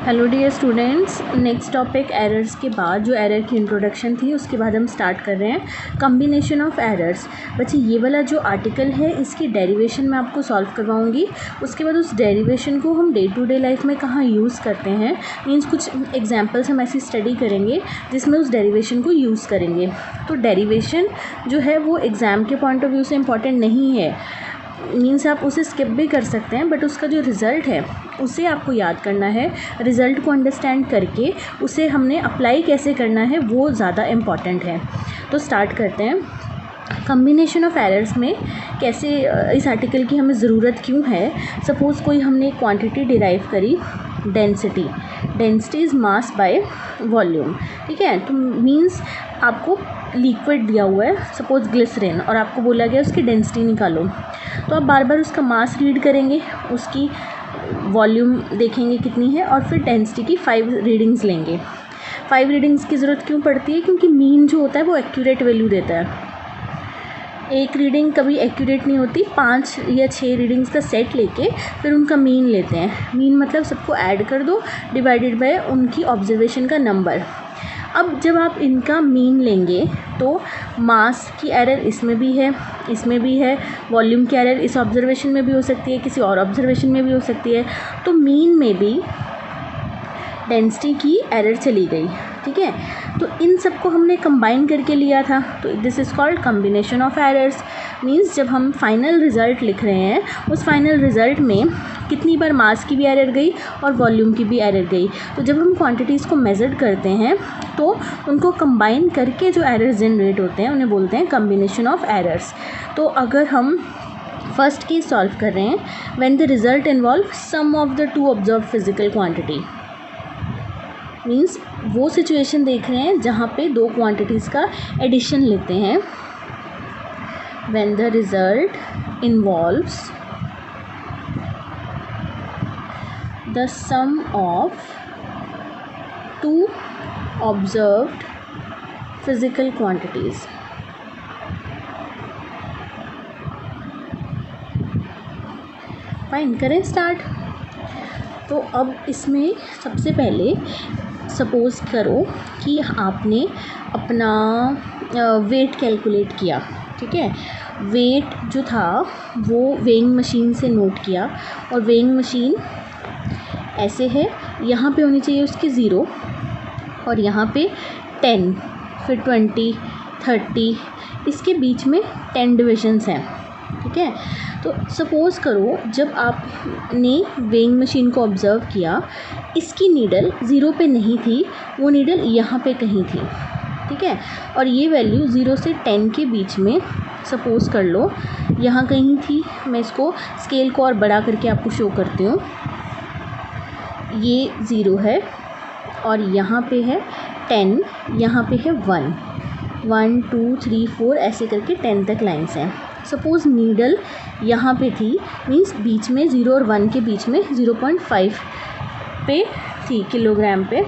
Hello dear students, next topic errors के बाद जो एरर की इंट्रोडक्शन थी उसके बाद हम स्टार्ट कर रहे हैं कम्बिनेशन ऑफ एरर्स। बच्चे ये वाला जो आर्टिकल है इसकी डेरिवेशन मैं आपको सॉल्व करवाऊंगी। उसके बाद उस डेरिवेशन को हम डे टू डे लाइफ में कहाँ यूज़ करते हैं, मीन्स कुछ एग्जांपल्स हम ऐसी स्टडी करेंगे जिसमें उस डेरिवेशन को यूज़ करेंगे। तो डेरिवेशन जो है वो एग्ज़ाम के पॉइंट ऑफ व्यू से इम्पॉर्टेंट नहीं है, मीन्स आप उसे स्किप भी कर सकते हैं, बट उसका जो रिज़ल्ट है उसे आपको याद करना है। रिज़ल्ट को अंडरस्टैंड करके उसे हमने अप्लाई कैसे करना है वो ज़्यादा इम्पॉर्टेंट है। तो स्टार्ट करते हैं। कम्बिनेशन ऑफ एरर्स में कैसे इस आर्टिकल की हमें ज़रूरत क्यों है। सपोज़ कोई हमने क्वांटिटी डिराइव करी, density is mass by volume, ठीक है। तो मीन्स आपको लिक्विड दिया हुआ है, सपोज़ ग्लिसरीन, और आपको बोला गया उसकी डेंसिटी निकालो। तो आप बार बार उसका मास रीड करेंगे, उसकी वॉल्यूम देखेंगे कितनी है, और फिर डेंसिटी की 5 रीडिंग्स लेंगे। 5 रीडिंग्स की ज़रूरत क्यों पड़ती है? क्योंकि मीन जो होता है वो एक्यूरेट वैल्यू देता है। एक रीडिंग कभी एक्यूरेट नहीं होती। 5 या 6 रीडिंग्स का सेट लेके फिर उनका मीन लेते हैं। मीन मतलब सबको ऐड कर दो डिवाइडेड बाय उनकी ऑब्जर्वेशन का नंबर। अब जब आप इनका मीन लेंगे तो मास की एरर इसमें भी है, इसमें भी है, वॉल्यूम की एरर इस ऑब्जर्वेशन में भी हो सकती है, किसी और ऑब्जर्वेशन में भी हो सकती है। तो मीन में भी डेंसिटी की एरर चली गई, ठीक है। तो इन सबको हमने कंबाइन करके लिया था, तो this is called combination of errors. Means जब हम फाइनल रिज़ल्ट लिख रहे हैं उस फाइनल रिज़ल्ट में कितनी बार मास की भी एरर गई और वॉल्यूम की भी एरर गई। तो जब हम क्वांटिटीज़ को मेज़र करते हैं तो उनको कंबाइन करके जो एरर्स जनरेट होते हैं उन्हें बोलते हैं कम्बिनेशन ऑफ एरर्स। तो अगर हम फर्स्ट केस सॉल्व कर रहे हैं, when the result involve sum of the two observe physical quantity, means वो सिचुएशन देख रहे हैं जहाँ पे दो क्वांटिटीज़ का एडिशन लेते हैं। When the result involves the sum of two observed physical quantities. Fine, करें स्टार्ट। तो अब इसमें सबसे पहले सपोज़ करो कि आपने अपना वेट कैलकुलेट किया, ठीक है। वेट जो था वो वेइंग मशीन से नोट किया, और वेइंग मशीन ऐसे है, यहाँ पे होनी चाहिए उसकी 0, और यहाँ पे 10, फिर 20, 30, इसके बीच में 10 डिविजन्स हैं, ठीक है। तो सपोज़ करो जब आपने वेइंग मशीन को ऑब्ज़र्व किया, इसकी नीडल 0 पे नहीं थी, वो नीडल यहाँ पे कहीं थी, ठीक है। और ये वैल्यू 0 से 10 के बीच में सपोज़ कर लो यहाँ कहीं थी। मैं इसको स्केल को और बड़ा करके आपको शो करती हूँ। ये 0 है और यहाँ पे है 10, यहाँ पे है 1, 1 2 3 4 ऐसे करके 10 तक लाइन्स हैं। सपोज़ नीडल यहाँ पे थी, मीन्स बीच में 0 और 1 के बीच में 0.5 पे थी, किलोग्राम पे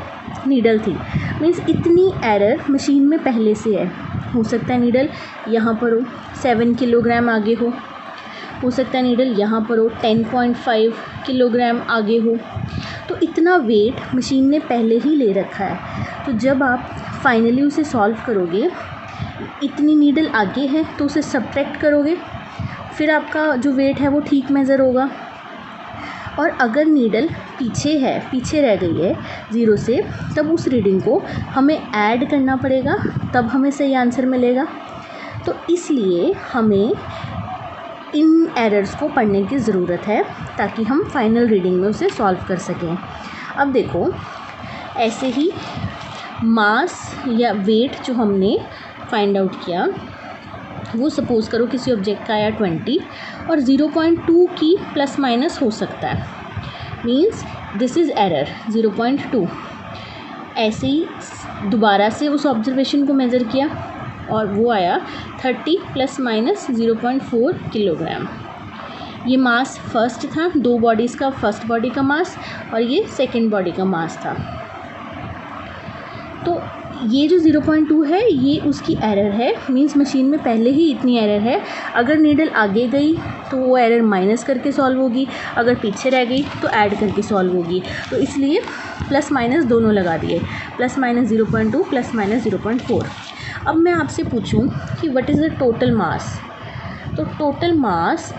नीडल थी। मीन्स इतनी एरर मशीन में पहले से है। हो सकता है नीडल यहाँ पर हो 7 किलोग्राम आगे हो सकता है नीडल यहाँ पर हो 10.5 किलोग्राम आगे हो। तो इतना वेट मशीन ने पहले ही ले रखा है। तो जब आप फाइनली उसे सॉल्व करोगे, इतनी नीडल आगे है तो उसे सब्ट्रैक्ट करोगे, फिर आपका जो वेट है वो ठीक मेज़र होगा। और अगर नीडल पीछे है, पीछे रह गई है 0 से, तब उस रीडिंग को हमें ऐड करना पड़ेगा, तब हमें सही आंसर मिलेगा। तो इसलिए हमें इन एरर्स को पढ़ने की ज़रूरत है ताकि हम फाइनल रीडिंग में उसे सॉल्व कर सकें। अब देखो, ऐसे ही मास या वेट जो हमने फाइंड आउट किया वो सपोज़ करो किसी ऑब्जेक्ट का आया 20 और 0.2 की प्लस माइनस हो सकता है, मीन्स दिस इज़ एरर 0.2। ऐसे ही दोबारा से उस ऑब्जर्वेशन को मेज़र किया और वो आया 30 प्लस माइनस 0.4 किलोग्राम। ये मास फर्स्ट था, दो बॉडीज़ का, फर्स्ट बॉडी का मास और ये सेकंड बॉडी का मास था। तो ये जो 0.2 है ये उसकी एरर है, मींस मशीन में पहले ही इतनी एरर है। अगर नीडल आगे गई तो वो एरर माइनस करके सॉल्व होगी, अगर पीछे रह गई तो ऐड करके सॉल्व होगी। तो इसलिए प्लस माइनस दोनों लगा दिए, प्लस माइनस 0.2 प्लस माइनस 0.4। अब मैं आपसे पूछूं कि what is the total mass, तो टोटल मास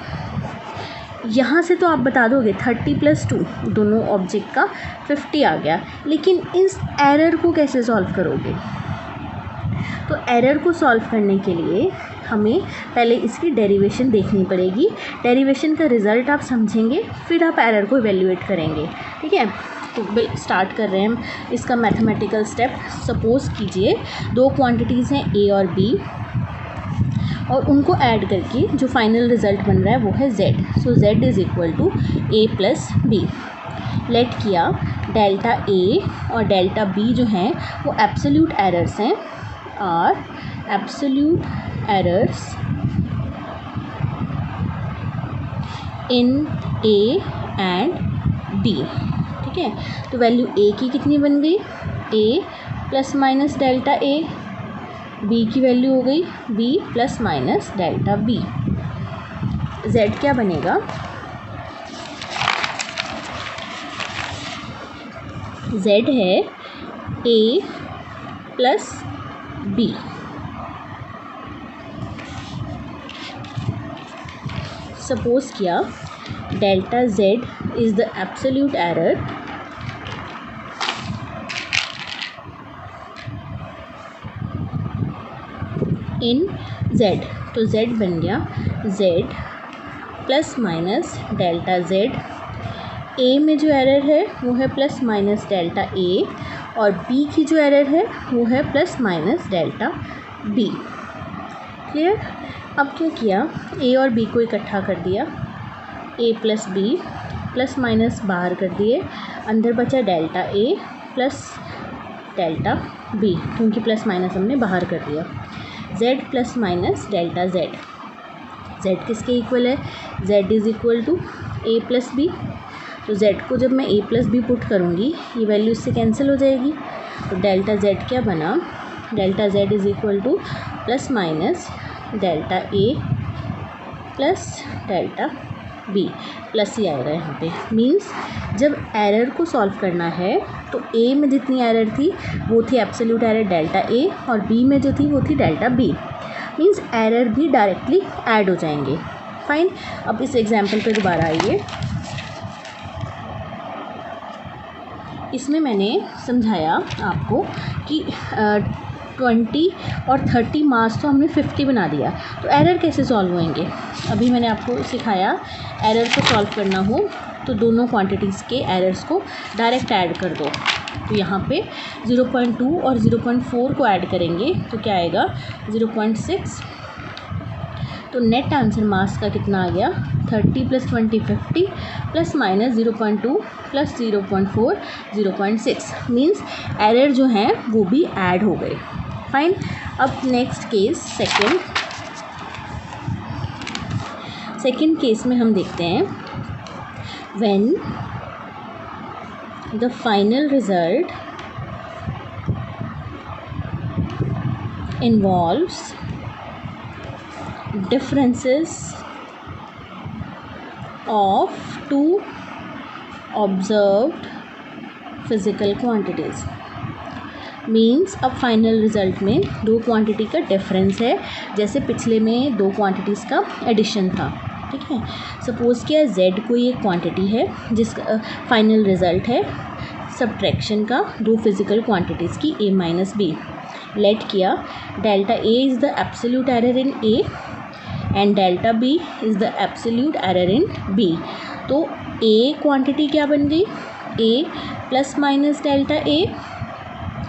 यहाँ से तो आप बता दोगे 30 + 2 दोनों ऑब्जेक्ट का 50 आ गया, लेकिन इस एरर को कैसे सॉल्व करोगे? तो एरर को सॉल्व करने के लिए हमें पहले इसकी डेरिवेशन देखनी पड़ेगी। डेरिवेशन का रिज़ल्ट आप समझेंगे, फिर आप एरर को इवेल्युएट करेंगे, ठीक है। तो स्टार्ट कर रहे हैं हम इसका मैथमेटिकल स्टेप। सपोज़ कीजिए दो क्वांटिटीज़ हैं ए और बी, और उनको ऐड करके जो फाइनल रिज़ल्ट बन रहा है वो है z। So z is equal to a plus b. Let किया डेल्टा a और डेल्टा b जो हैं वो एब्सोल्यूट एरर्स हैं, are absolute errors in a and b, ठीक है। तो वैल्यू a की कितनी बन गई, a plus minus delta a, b की वैल्यू हो गई b plus minus delta b। z क्या बनेगा, z है a प्लस b। सपोज किया delta z is the absolute error in z, तो z बन गया z plus minus delta z। a में जो एरर है वो है प्लस माइनस डेल्टा a, और b की जो एरर है वो है plus minus delta b। Clear? अब क्या किया, a और b को इकट्ठा कर दिया, a plus b plus minus बाहर कर दिए, अंदर बचा delta a plus delta b, क्योंकि प्लस माइनस हमने बाहर कर दिया। z plus minus delta z, z किसके इक्वल है, z is equal to a plus b. तो z को जब मैं a प्लस बी पुट करूँगी ये वैल्यू इससे कैंसिल हो जाएगी। तो डेल्टा z क्या बना, delta z is equal to plus minus delta a plus delta b, plus ही आएगा यहाँ पे। मीन्स जब एरर को सॉल्व करना है तो a में जितनी एरर थी वो थी एब्सोल्यूट एरर डेल्टा a, और b में जो थी वो थी डेल्टा b। मीन्स एरर भी डायरेक्टली ऐड हो जाएंगे। फाइन। अब इस एग्जांपल पे दोबारा आइए। इसमें मैंने समझाया आपको कि 20 और 30 मास तो हमने 50 बना दिया, तो एरर कैसे सॉल्व होंगे। अभी मैंने आपको सिखाया एरर को सॉल्व करना हो तो दोनों क्वांटिटीज़ के एरर्स को डायरेक्ट ऐड कर दो। तो यहाँ पे 0.2 और 0.4 को ऐड करेंगे तो क्या आएगा 0.6। तो नेट आंसर मास का कितना आ गया 30 + 20 50 plus minus 0.2 plus 0.4 0.6। Means error जो हैं वो भी ऐड हो गए। फाइन। अब नेक्स्ट केस सेकेंड केस में हम देखते हैं when the final result involves differences of two observed physical quantities। Means अब फाइनल रिज़ल्ट में दो क्वांटिटी का डिफरेंस है, जैसे पिछले में दो क्वांटिटीज़ का एडिशन था। ठीक है। सपोज़ किया z कोई एक क्वांटिटी है जिसका फाइनल रिज़ल्ट है सब्ट्रैक्शन का दो फिज़िकल क्वांटिटीज़ की a माइनस b। लेट किया delta a is the absolute error in a and delta b is the absolute error in b। तो a क्वांटिटी क्या बन गई a plus minus delta a,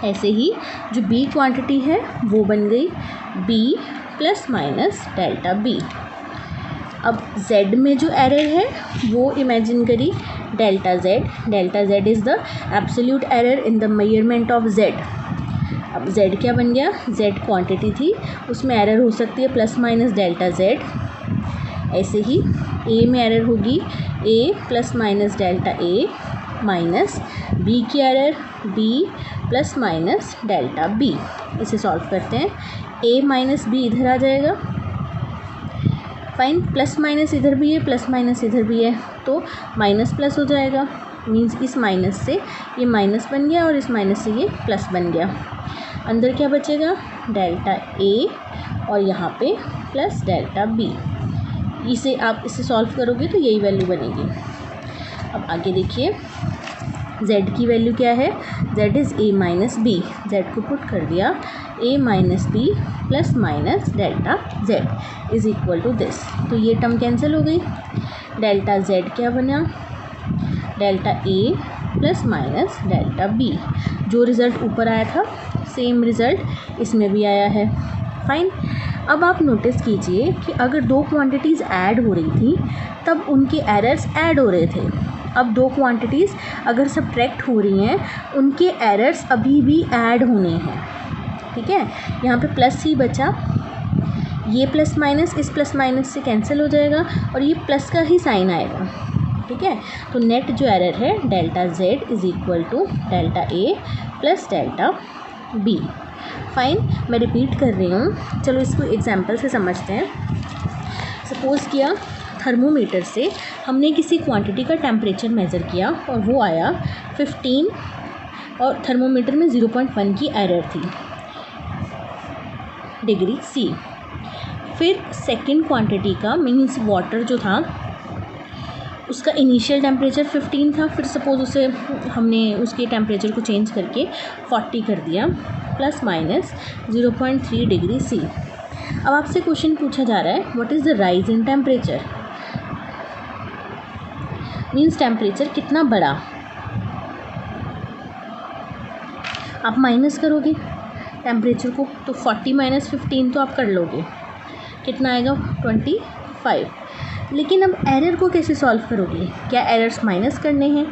ऐसे ही जो b क्वांटिटी है वो बन गई b plus minus delta b। अब z में जो एरर है वो इमेजिन करी delta z is the absolute error in the measurement of z। अब z क्या बन गया, z क्वांटिटी थी उसमें एरर हो सकती है प्लस माइनस डेल्टा z। ऐसे ही a में एरर होगी a plus minus delta a, minus B की error b plus minus delta b। इसे सॉल्व करते हैं, a माइनस बी इधर आ जाएगा, फाइन, प्लस माइनस इधर भी है, प्लस माइनस इधर भी है, तो माइनस प्लस हो जाएगा, मीन्स इस माइनस से ये माइनस बन गया और इस माइनस से ये प्लस बन गया। अंदर क्या बचेगा, डेल्टा a और यहाँ पे प्लस डेल्टा b। इसे सॉल्व करोगे तो यही वैल्यू बनेगी। अब आगे देखिए, z की वैल्यू क्या है, z is a minus b, z को पुट कर दिया, a minus b plus minus delta z is equal to this. तो ये टर्म कैंसिल हो गई, डेल्टा z क्या बना, delta a plus minus delta b। जो रिज़ल्ट ऊपर आया था सेम रिज़ल्ट इसमें भी आया है, फाइन। अब आप नोटिस कीजिए कि अगर दो क्वांटिटीज़ ऐड हो रही थी तब उनके एरर्स ऐड हो रहे थे। अब दो क्वांटिटीज़ अगर सब्ट्रैक्ट हो रही हैं उनके एरर्स अभी भी ऐड होने हैं, ठीक है। यहाँ पे प्लस ही बचा, ये प्लस माइनस इस प्लस माइनस से कैंसिल हो जाएगा और ये प्लस का ही साइन आएगा, ठीक है। तो नेट जो एरर है delta z is equal to delta a plus delta b, fine. मैं रिपीट कर रही हूँ, चलो इसको एग्जांपल से समझते हैं। सपोज़ किया थर्मोमीटर से हमने किसी क्वांटिटी का टेम्परेचर मेज़र किया और वो आया 15 और थर्मोमीटर में 0.1 की एरर थी, डिग्री C। फिर सेकंड क्वांटिटी का मीन्स वाटर जो था उसका इनिशियल टेम्परेचर 15 था, फिर सपोज़ उसे हमने उसके टेम्परेचर को चेंज करके 40 कर दिया, प्लस माइनस 0.3 डिग्री C। अब आपसे क्वेश्चन पूछा जा रहा है what is the rise in temperature, means temperature कितना बढ़ा। आप माइनस करोगे टेम्परेचर को तो 40 माइनस 15 तो आप कर लोगे, कितना आएगा 25। लेकिन अब एरर को कैसे सॉल्व करोगे, क्या एरर्स माइनस करने हैं,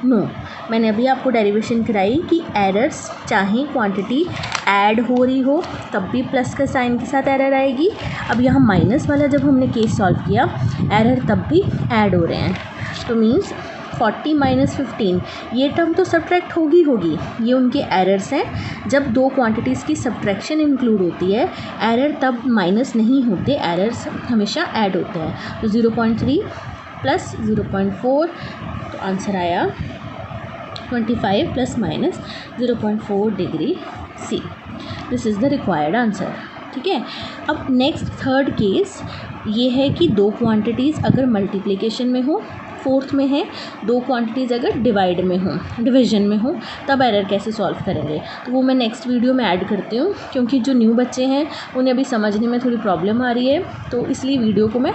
नो। मैंने अभी आपको डेरिवेशन कराई कि एरर्स चाहे क्वांटिटी ऐड हो रही हो तब भी प्लस का साइन के साथ एरर आएगी। अब यहाँ माइनस वाला जब हमने केस सॉल्व किया एरर तब भी ऐड हो रहे हैं, तो मीन्स 40 माइनस 15 ये टर्म तो सब्ट्रैक्ट होगी, ये उनके एरर्स हैं। जब दो क्वांटिटीज़ की सब्ट्रैक्शन इंक्लूड होती है एरर तब माइनस नहीं होते, एरर्स हमेशा ऐड होते हैं। तो 0.3 प्लस 0.4, तो आंसर आया 25 plus minus 0.4 degree C। This is the required answer, ठीक है। अब नेक्स्ट थर्ड केस ये है कि दो क्वांटिटीज़ अगर मल्टीप्लिकेशन में हो, फोर्थ में है दो क्वांटिटीज़ अगर डिवीजन में हो तब एरर कैसे सॉल्व करेंगे, तो वो मैं नेक्स्ट वीडियो में ऐड करती हूँ, क्योंकि जो न्यू बच्चे हैं उन्हें अभी समझने में थोड़ी प्रॉब्लम आ रही है, तो इसलिए वीडियो को मैं